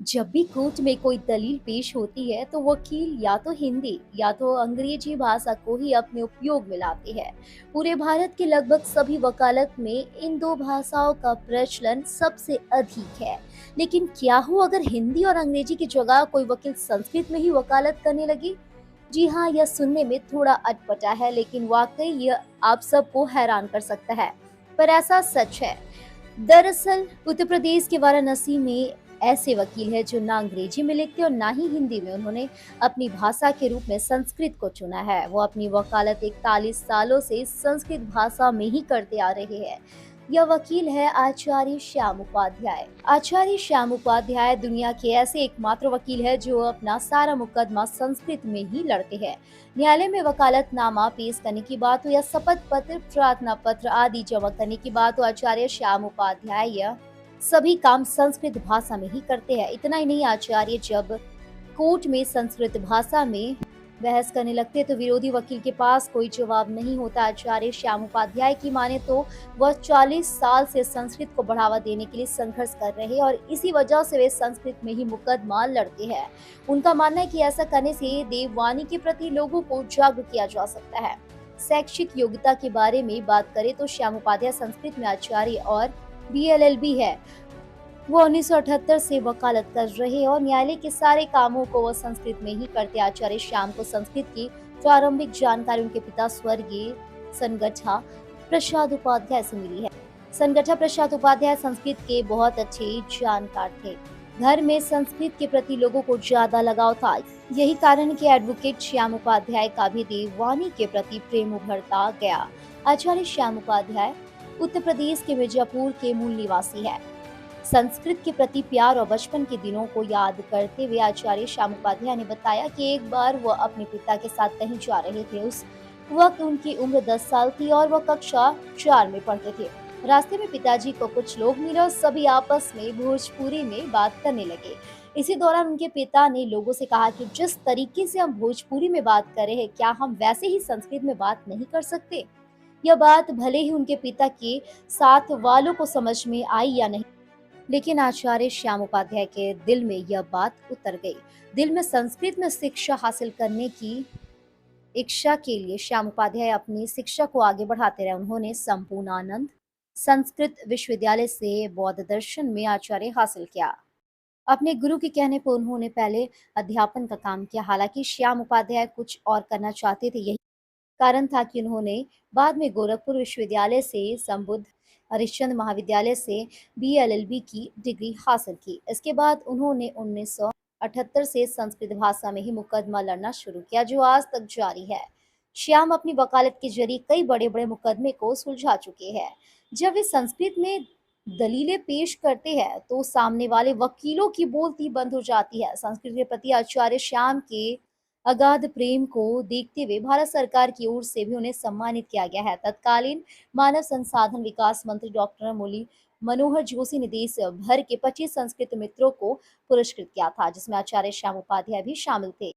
जब भी कोर्ट में कोई दलील पेश होती है तो वकील या तो हिंदी या तो अंग्रेजी भाषा को ही अपने उपयोग में लाते हैं। पूरे भारत के लगभग सभी वकालत में इन दो भाषाओं का प्रचलन सबसे अधिक है। लेकिन क्या हो अगर हिंदी और अंग्रेजी की जगह कोई वकील संस्कृत में ही वकालत करने लगे? जी हाँ, यह सुनने में थोड़ा अटपटा है, लेकिन वाकई यह आप सबको हैरान कर सकता है। पर ऐसा सच है। दरअसल उत्तर प्रदेश के वाराणसी में ऐसे वकील हैं जो ना अंग्रेजी में लिखते और ना ही हिंदी में। उन्होंने अपनी भाषा के रूप में संस्कृत को चुना है। वो अपनी वकालत 41 सालों से संस्कृत भाषा में ही करते आ रहे हैं। यह वकील है आचार्य श्याम उपाध्याय। आचार्य श्याम उपाध्याय दुनिया के ऐसे एकमात्र वकील है जो अपना सारा मुकदमा संस्कृत में ही लड़ते हैं। न्यायालय में वकालतनामा पेश करने की बात हो या शपथ पत्र, प्रार्थना पत्र आदि जमा करने की बात हो, आचार्य श्याम उपाध्याय यह सभी काम संस्कृत भाषा में ही करते हैं। इतना ही नहीं, आचार्य जब कोर्ट में संस्कृत भाषा में बहस करने लगते तो विरोधी वकील के पास कोई जवाब नहीं होता। आचार्य श्याम उपाध्याय की माने तो वह 40 साल से संस्कृत को बढ़ावा देने के लिए संघर्ष कर रहे हैं और इसी वजह से वे संस्कृत में ही मुकदमा लड़ते हैं। उनका मानना है कि ऐसा करने से देववाणी के प्रति लोगों को जागरूक किया जा सकता है। शैक्षिक योग्यता के बारे में बात करें तो श्याम उपाध्याय संस्कृत में आचार्य और बीएलएलबी है। वो 1978 से वकालत कर रहे और न्यायालय के सारे कामों को वो संस्कृत में ही करते। आचार्य श्याम को संस्कृत की प्रारंभिक जानकारी उनके पिता स्वर्गीय संगठा प्रसाद उपाध्याय से मिली है। संगठा प्रसाद उपाध्याय संस्कृत के बहुत अच्छे जानकार थे। घर में संस्कृत के प्रति लोगों को ज्यादा लगाव था। यही कारण है कि एडवोकेट श्याम उपाध्याय का भी देववाणी के प्रति प्रेम उभरता गया। आचार्य श्याम उपाध्याय उत्तर प्रदेश के मिर्जापुर के मूल निवासी है। संस्कृत के प्रति प्यार और बचपन के दिनों को याद करते हुए आचार्य श्याम उपाध्याय ने बताया कि एक बार वह अपने पिता के साथ कहीं जा रहे थे। उस वक्त उनकी उम्र 10 साल थी और वह कक्षा 4 में पढ़ते थे। रास्ते में पिताजी को कुछ लोग मिले और सभी आपस में भोजपुरी में बात करने लगे। इसी दौरान उनके पिता ने लोगों से कहा कि जिस तरीके से हम भोजपुरी में बात कर रहे हैं, क्या हम वैसे ही संस्कृत में बात नहीं कर सकते? यह बात भले ही उनके पिता के साथ वालों को समझ में आई या नहीं, लेकिन आचार्य श्याम उपाध्याय के दिल में यह बात उतर गई। दिल में संस्कृत में शिक्षा हासिल करने की इच्छा के लिए श्याम उपाध्याय अपनी शिक्षा को आगे बढ़ाते रहे। उन्होंने संपूर्णानंद संस्कृत विश्वविद्यालय से बौद्ध दर्शन में आचार्य हासिल किया। अपने गुरु के कहने पर उन्होंने पहले अध्यापन का काम किया। हालांकि श्याम उपाध्याय कुछ और करना चाहते थे। यही कारण था कि उन्होंने बाद में गोरखपुर विश्वविद्यालय से संबुद्ध हरिश्चंद्र महाविद्यालय से बीएलएलबी की डिग्री हासिल की। इसके बाद उन्होंने 1978 से संस्कृत भाषा में ही मुकदमा लड़ना शुरू किया, जो आज तक जारी है। श्याम अपनी वकालत के जरिए कई बड़े बड़े मुकदमे को सुलझा चुके हैं। जब वे संस्कृत में दलीलें पेश करते हैं तो सामने वाले वकीलों की बोलती बंद हो जाती है। संस्कृत के प्रति आचार्य श्याम के अगाध प्रेम को देखते हुए भारत सरकार की ओर से भी उन्हें सम्मानित किया गया है। तत्कालीन मानव संसाधन विकास मंत्री डॉक्टर मुरली मनोहर जोशी ने देश भर के 25 संस्कृत मित्रों को पुरस्कृत किया था, जिसमें आचार्य श्याम उपाध्याय भी शामिल थे।